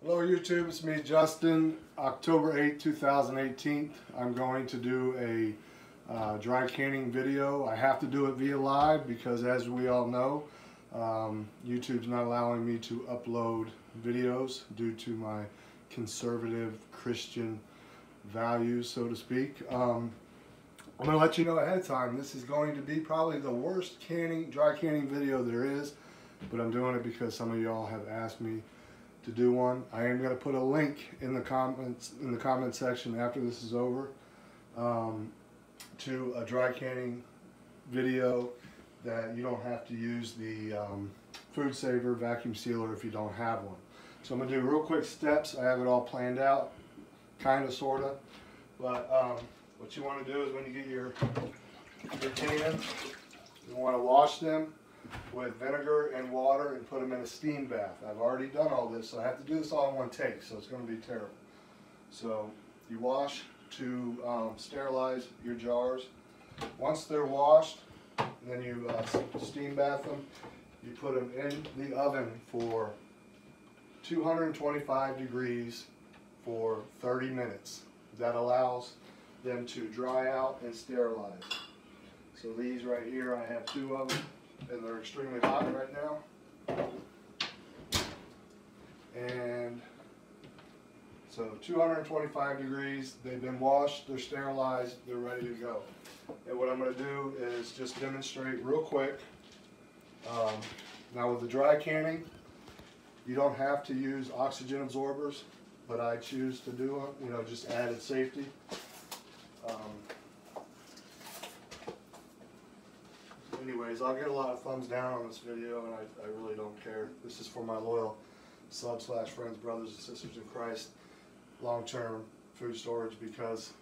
Hello YouTube, it's me Justin. October 8, 2018. I'm going to do a dry canning video. I have to do it via live because, as we all know, YouTube's not allowing me to upload videos due to my conservative Christian values, so to speak. I'm going to let you know ahead of time, this is going to be probably the worst dry canning video there is, but I'm doing it because some of y'all have asked me to do one. I am going to put a link in the comment section after this is over to a dry canning video that you don't have to use the food saver vacuum sealer if you don't have one. So I'm going to do real quick steps. I have it all planned out, kind of, sort of, but what you want to do is when you get your cans, you want to wash them with vinegar and water and put them in a steam bath. I've already done all this, so I have to do this all in one take, so it's going to be terrible. So you wash to sterilize your jars. Once they're washed, then you steam bath them. You put them in the oven for 225 degrees for 30 minutes. That allows them to dry out and sterilize. So these right here, I have 2 of them, and they're extremely hot right now. And so 225 degrees, they've been washed, they're sterilized, they're ready to go. And what I'm going to do is just demonstrate real quick. Now with the dry canning, you don't have to use oxygen absorbers, but I choose to do it, just added safety. Anyways, I'll get a lot of thumbs down on this video, and I really don't care. This is for my loyal sub/friends, brothers and sisters in Christ, long-term food storage, because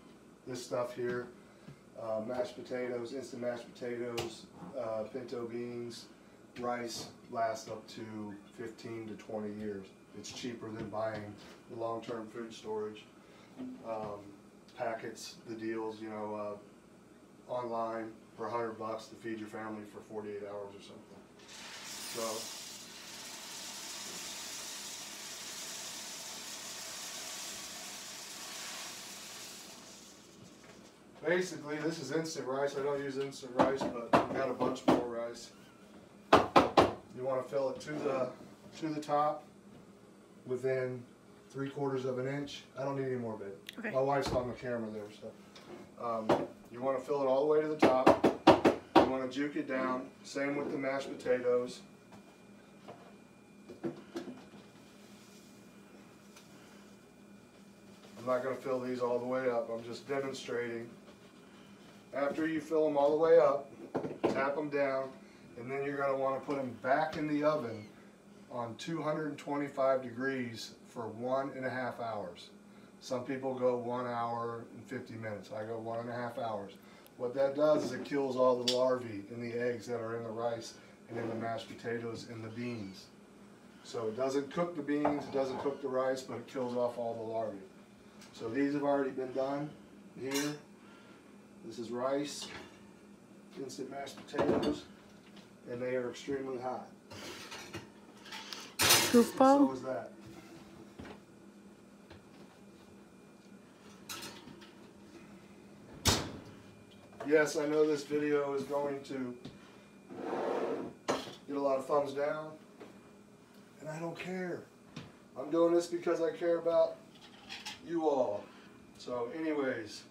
this stuff here, mashed potatoes, instant mashed potatoes, pinto beans, rice, lasts up to 15 to 20 years. It's cheaper than buying the long-term food storage packets, the deals, online for $100 to feed your family for 48 hours or something. So basically, this is instant rice. I don't use instant rice, but I've got a bunch more rice. You want to fill it to the top within 3/4 of an inch. I don't need any more, babe. Okay. My wife's on the camera there, so you want to fill it all the way to the top. You want to juke it down. Same with the mashed potatoes. I'm not going to fill these all the way up. I'm just demonstrating. After you fill them all the way up, tap them down, and then you're going to want to put them back in the oven on 225 degrees for 1.5 hours. Some people go 1 hour and 50 minutes. I go 1.5 hours. What that does is it kills all the larvae in the eggs that are in the rice and in the mashed potatoes and the beans. So it doesn't cook the beans, it doesn't cook the rice, but it kills off all the larvae. So these have already been done here. This is rice, instant mashed potatoes, and they are extremely hot. Goofball? So is that. Yes, I know this video is going to get a lot of thumbs down, and I don't care. I'm doing this because I care about you all. So anyways,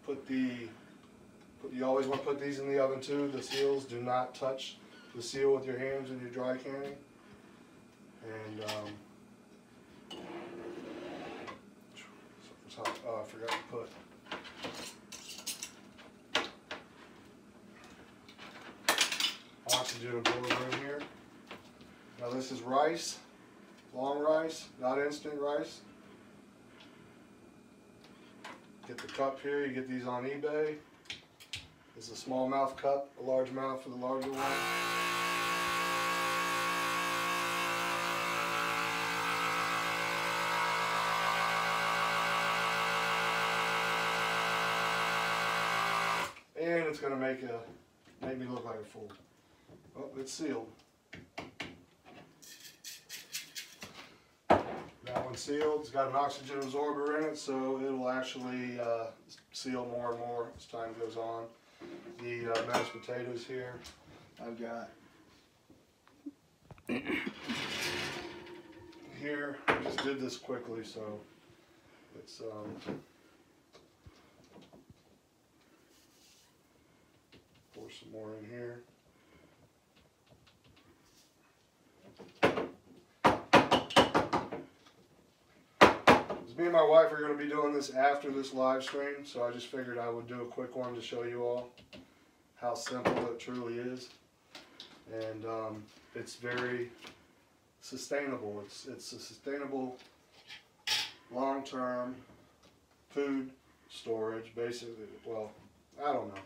you always want to put these in the oven too. The seals, do not touch the seal with your hands when you're dry canning. And oh, I forgot to put oxygen absorber in here. Now this is rice, long rice, not instant rice. Get the cup here, you get these on eBay. It's a small mouth cup, a large mouth for the larger one. And it's going to make me look like a fool. Oh, it's sealed. unsealed. It's got an oxygen absorber in it, so it'll actually seal more and more as time goes on. The mashed potatoes here, I've got here. I just did this quickly, so it's pour some more in here. Me and my wife are going to be doing this after this live stream, so I just figured I would do a quick one to show you all how simple it truly is. And it's very sustainable. It's a sustainable long-term food storage, basically. Well, I don't know.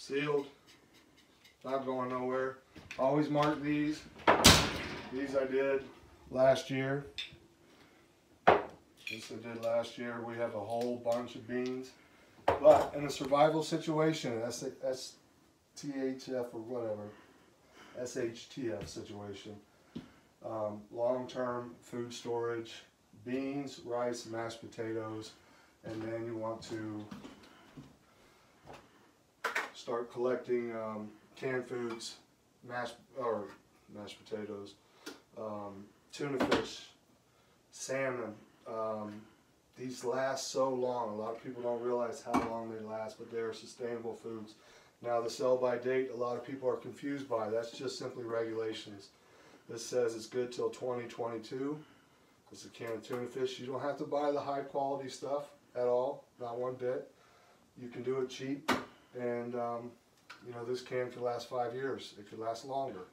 Sealed, not going nowhere. Always mark these. These I did last year. This I did last year. We have a whole bunch of beans. But in a survival situation, SHTF or whatever, SHTF situation, long-term food storage, beans, rice, mashed potatoes, and then you want to start collecting canned foods, mashed potatoes, tuna fish, salmon. These last so long. A lot of people don't realize how long they last, but they are sustainable foods. Now the sell by date, a lot of people are confused by. That's just simply regulations. This says it's good till 2022. It's a can of tuna fish. You don't have to buy the high quality stuff at all, not one bit. You can do it cheap. And you know, this can could last 5 years. It could last longer.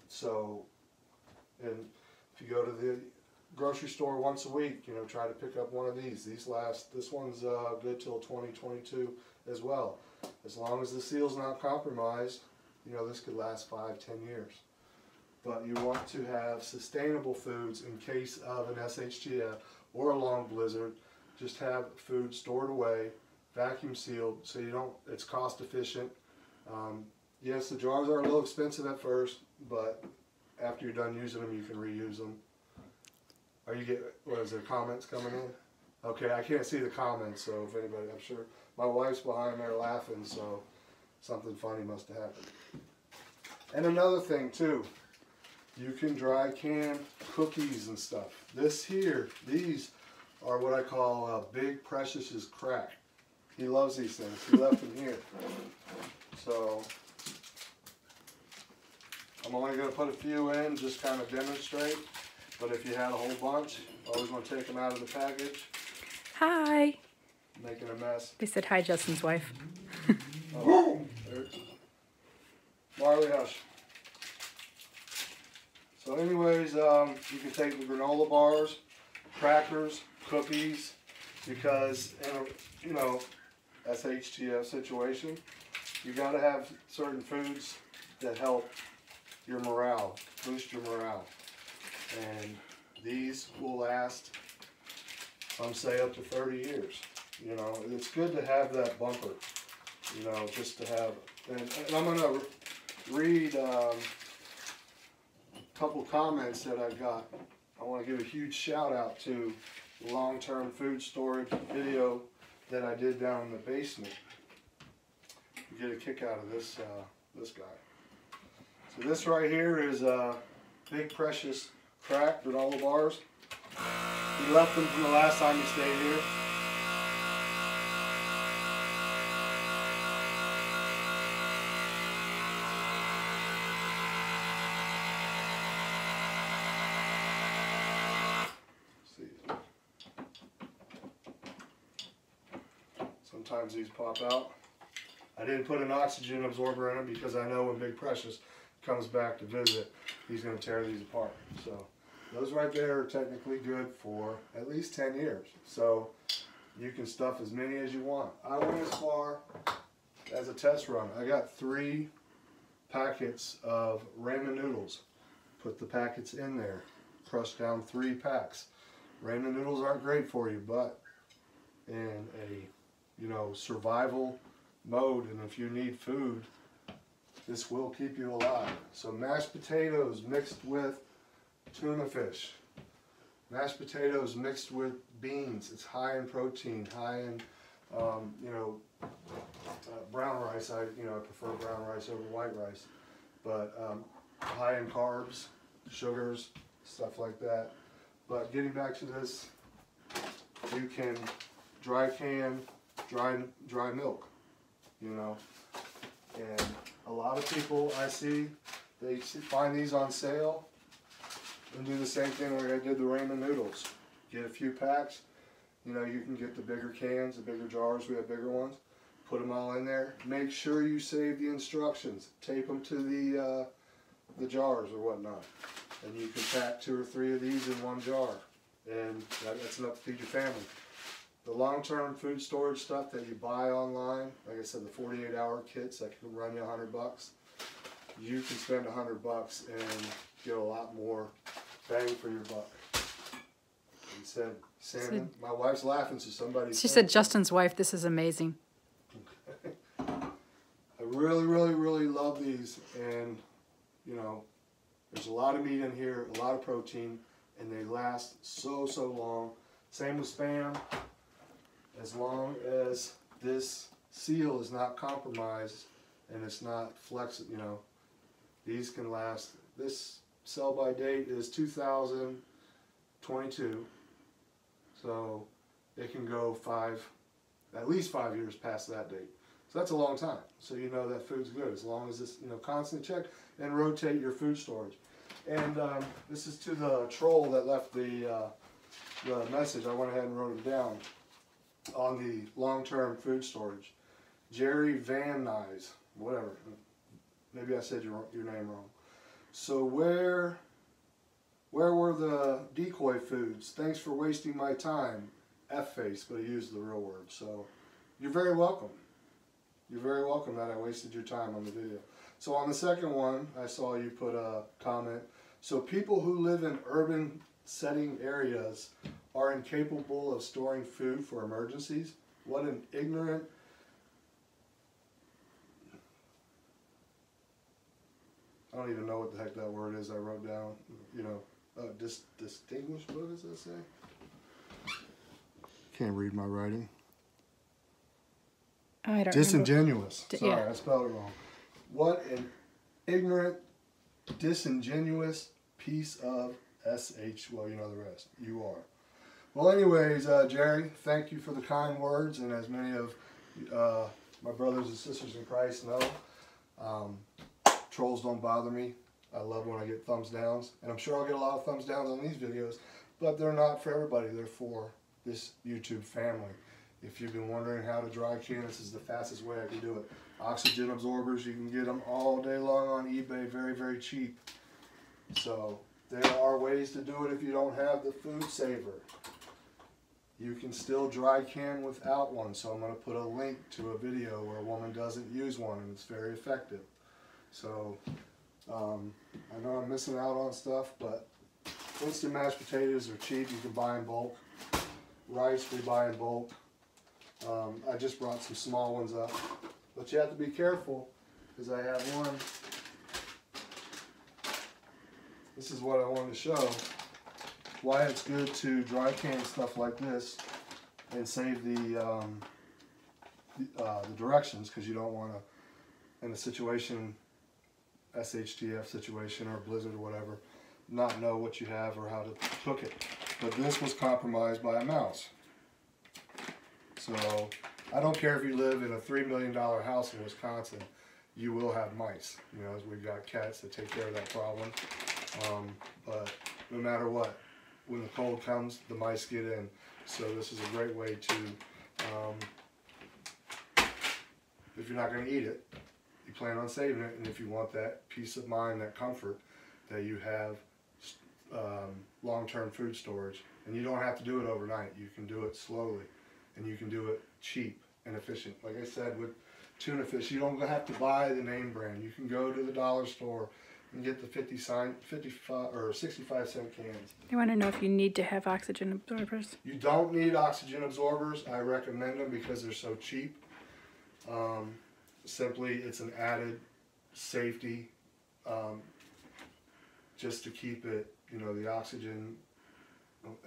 So, and if you go to the grocery store once a week, you know, try to pick up one of these. These last. This one's good till 2022 as well. As long as the seal's not compromised, you know, this could last 5-10 years. But you want to have sustainable foods in case of an SHTF or a long blizzard. Just have food stored away, vacuum sealed, so you don't, it's cost efficient. Yes, the jars are a little expensive at first, but after you're done using them, you can reuse them. Are you what is there, comments coming in? Okay, I can't see the comments, so if anybody, I'm sure my wife's behind there laughing, so something funny must have happened. And another thing too, you can dry can cookies and stuff. This here, these are what I call Big Precious's crack. He loves these things. He left them here. So I'm only going to put a few in, just kind of demonstrate. But if you had a whole bunch, always want to take them out of the package. Hi. Making a mess. They said hi, Justin's wife. Oh, Marley, hush. So anyways, you can take the granola bars, crackers, cookies, because in a, you know, SHTF situation, you got to have certain foods that help your morale, boost your morale. And these will last, some say, up to 30 years. You know, it's good to have that bumper, you know, just to have. And I'm going to read a couple comments that I got. I want to give a huge shout out to the long-term food storage video that I did down in the basement. You get a kick out of this this guy. So this right here is Big Precious crack granola bars. He left them from the last time he stayed here. Sometimes these pop out. I didn't put an oxygen absorber in them because I know when Big Precious comes back to visit, he's going to tear these apart. So those right there are technically good for at least 10 years. So you can stuff as many as you want. I went as far as a test run. I got 3 packets of ramen noodles. Put the packets in there. Crush down 3 packs. Ramen noodles aren't great for you, but in a survival mode, and if you need food, this will keep you alive. So mashed potatoes mixed with tuna fish. Mashed potatoes mixed with beans. It's high in protein, high in brown rice. I prefer brown rice over white rice, but high in carbs, sugars, stuff like that. But getting back to this, you can dry can dry milk, and a lot of people I see, they find these on sale and do the same thing like I did the ramen noodles. Get a few packs. You can get the bigger cans, the bigger jars. We have bigger ones. Put them all in there. Make sure you save the instructions. Tape them to the jars or whatnot. And you can pack 2 or 3 of these in one jar. And that's enough to feed your family. The long-term food storage stuff that you buy online, like I said, the 48-hour kits that can run you $100. You can spend $100 and get a lot more bang for your buck. He said, salmon. My wife's laughing, so somebody. She said, Justin's wife, this is amazing. I really, really, really love these, and there's a lot of meat in here, a lot of protein, and they last so long. Same with Spam. As long as this seal is not compromised and it's not flexible, these can last. This sell by date is 2022, so it can go at least 5 years past that date. So that's a long time. So that food's good as long as it's constantly checked, and rotate your food storage. And this is to the troll that left the message. I went ahead and wrote it down on the long-term food storage. Jerry Van Nuys, whatever. Maybe I said your name wrong. So where were the decoy foods? Thanks for wasting my time. F-face, but he used the real word. So you're very welcome. You're very welcome that I wasted your time on the video. So on the second one, I saw you put a comment. So people who live in urban setting areas are incapable of storing food for emergencies? What an ignorant... I don't even know what the heck that word is I wrote down. Distinguished, what does that say? Can't read my writing. I don't Disingenuous. Remember. Sorry, I spelled it wrong. What an ignorant, disingenuous piece of well, you know the rest. You are. Well, anyways, Jerry, thank you for the kind words, and as many of my brothers and sisters in Christ know, trolls don't bother me. I love when I get thumbs downs, and I'm sure I'll get a lot of thumbs downs on these videos, but they're not for everybody. They're for this YouTube family. If you've been wondering how to dry can, this is the fastest way I can do it. Oxygen absorbers, you can get them all day long on eBay, very, very cheap. So there are ways to do it if you don't have the food saver. You can still dry can without one, so I'm going to put a link to a video where a woman doesn't use one, and it's very effective. So I know I'm missing out on stuff, but instant mashed potatoes are cheap. You can buy in bulk. Rice we buy in bulk. I just brought some small ones up, but you have to be careful because I have one. This is what I wanted to show, why it's good to dry can stuff like this and save the directions, because you don't want to, in a situation, SHTF situation or blizzard or whatever, not know what you have or how to cook it. But this was compromised by a mouse. So I don't care if you live in a $3 million house in Wisconsin, you will have mice. We've got cats that take care of that problem. But no matter what, when the cold comes, the mice get in. So this is a great way to, if you're not going to eat it, you plan on saving it, and if you want that peace of mind, that comfort, that you have long-term food storage, and you don't have to do it overnight. You can do it slowly, and you can do it cheap and efficient. Like I said, with tuna fish. You don't have to buy the name brand. You can go to the dollar store and get the 55 or 65-cent cans. They want to know if you need to have oxygen absorbers. You don't need oxygen absorbers. I recommend them because they're so cheap. Simply, it's an added safety, just to keep it, you know, the oxygen.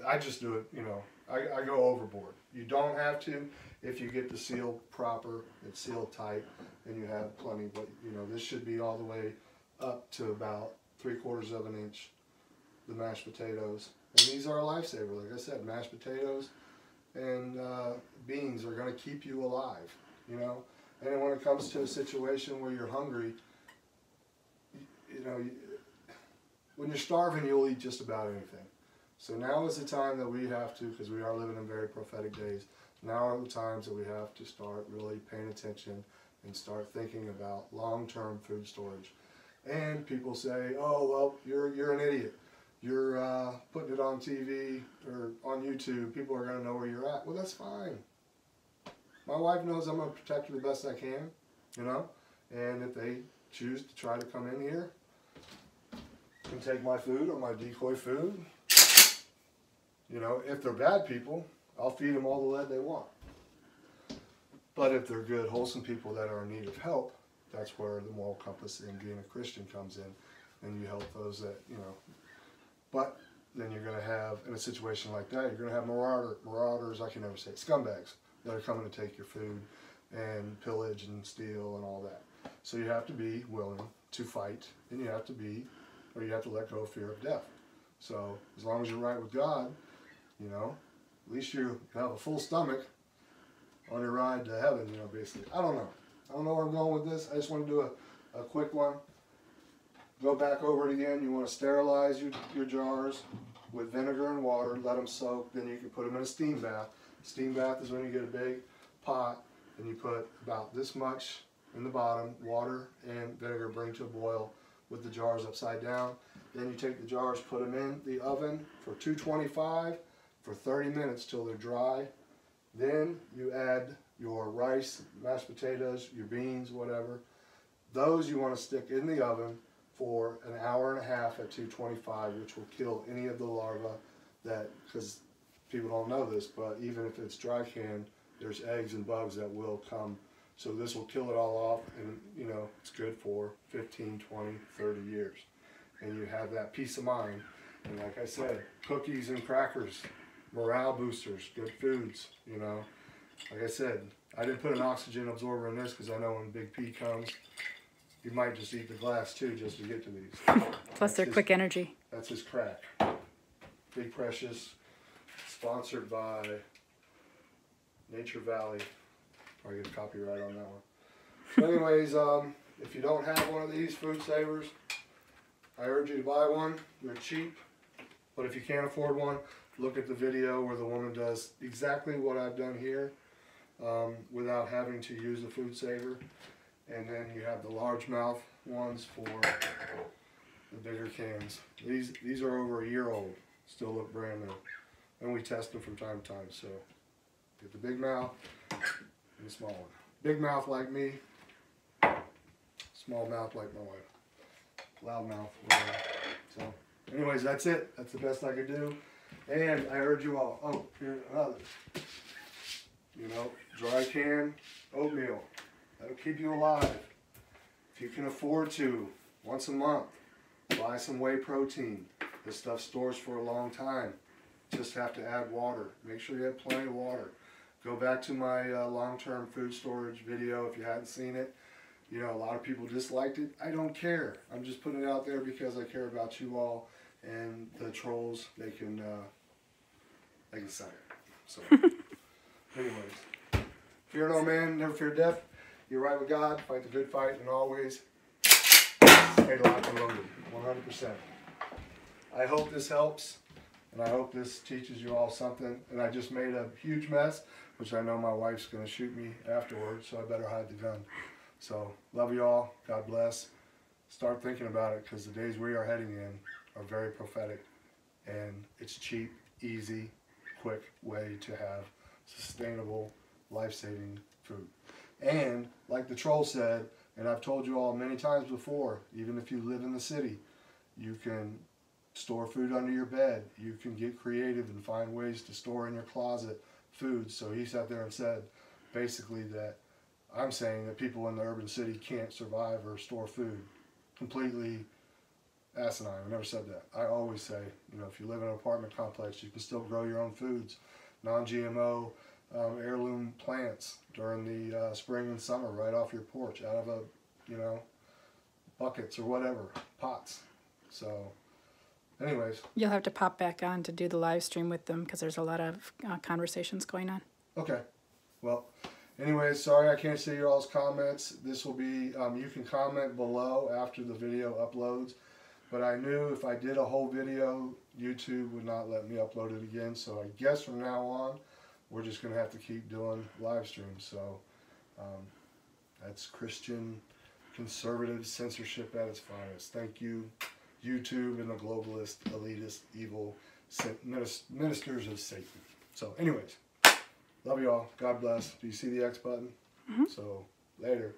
I just do it, you know, I go overboard. You don't have to if you get the seal proper, it's sealed tight, and you have plenty, but, you know, this should be all the way up to about 3/4 of an inch, the mashed potatoes. And these are a lifesaver. Like I said, mashed potatoes and beans are going to keep you alive, you know. And when it comes to a situation where you're hungry, you know, when you're starving, you'll eat just about anything. So now is the time that we have to, because we are living in very prophetic days, now are the times that we have to start really paying attention and start thinking about long-term food storage. And people say, oh, well, you're an idiot. You're putting it on TV or on YouTube. People are going to know where you're at. Well, that's fine. My wife knows I'm going to protect her the best I can, you know. And if they choose to try to come in here and take my food or my decoy food, you know, if they're bad people, I'll feed them all the lead they want. But if they're good, wholesome people that are in need of help, that's where the moral compass in being a Christian comes in, and you help those that, you know. But then you're going to have, in a situation like that, you're going to have marauders, I can never say it, scumbags, that are coming to take your food and pillage and steal and all that. So you have to be willing to fight, and you have to be, or you have to let go of fear of death. So as long as you're right with God, you know, at least you have a full stomach on your ride to heaven, you know, basically. I don't know. I don't know where I'm going with this. I just want to do a quick one. Go back over it again. You want to sterilize your jars with vinegar and water. Let them soak. Then you can put them in a steam bath. Steam bath is when you get a big pot and you put about this much in the bottom, water and vinegar, bring to a boil with the jars upside down. Then you take the jars, put them in the oven for 225 for 30 minutes till they're dry. Then you add your rice, mashed potatoes, your beans, whatever. Those you want to stick in the oven for an hour and a half at 225, which will kill any of the larvae that, because people don't know this, but even if it's dry canned, there's eggs and bugs that will come. So this will kill it all off, and you know, it's good for 15, 20, 30 years. And you have that peace of mind. And like I said, cookies and crackers, morale boosters, good foods, you know. Like I said, I didn't put an oxygen absorber in this because I know when Big P comes, you might just eat the glass too just to get to these. Plus they're quick energy. That's his crack. Big Precious, sponsored by Nature Valley. Probably get copyright on that one. But anyways, if you don't have one of these food savers, I urge you to buy one. They're cheap. But if you can't afford one, look at the video where the woman does exactly what I've done here without having to use a food saver. And then you have the largemouth ones for the bigger cans. These are over a year old, still look brand new. And we test them from time to time. So get the big mouth and the small one. Big mouth like me, small mouth like my wife. Loud mouth, whatever. So anyways, that's it. That's the best I could do. And I urge you all, oh, here's another. You know, dry can oatmeal. That'll keep you alive. If you can afford to, once a month, buy some whey protein. This stuff stores for a long time. Just have to add water. Make sure you have plenty of water. Go back to my long-term food storage video if you hadn't seen it. You know, a lot of people disliked it. I don't care. I'm just putting it out there because I care about you all, and the trolls, they can suck it. So, anyways, fear no man, never fear death. You're right with God, fight the good fight, and always stay locked and loaded, 100%. I hope this helps, and I hope this teaches you all something. And I just made a huge mess, which I know my wife's going to shoot me afterwards, so I better hide the gun. So, love you all. God bless. Start thinking about it, because the days we are heading in are very prophetic. And it's cheap, easy, quick way to have sustainable, life-saving food. And like the troll said, and I've told you all many times before, even if you live in the city, you can store food under your bed. You can get creative and find ways to store in your closet food. So he sat there and said basically that I'm saying that people in the urban city can't survive or store food. Completely asinine. I never said that. I always say, you know, if you live in an apartment complex, you can still grow your own foods. Non-GMO heirloom plants during the spring and summer right off your porch out of a, you know, buckets or whatever, pots. So anyways. You'll have to pop back on to do the live stream with them because there's a lot of conversations going on. Okay. Well, anyways, sorry I can't see your all's comments. This will be, you can comment below after the video uploads. But I knew if I did a whole video, YouTube would not let me upload it again. So I guess from now on, we're just going to have to keep doing live streams. So that's Christian conservative censorship at its finest. Thank you, YouTube and the globalist, elitist, evil ministers of Satan. So anyways, love you all. God bless. Do you see the X button? Mm-hmm. So later.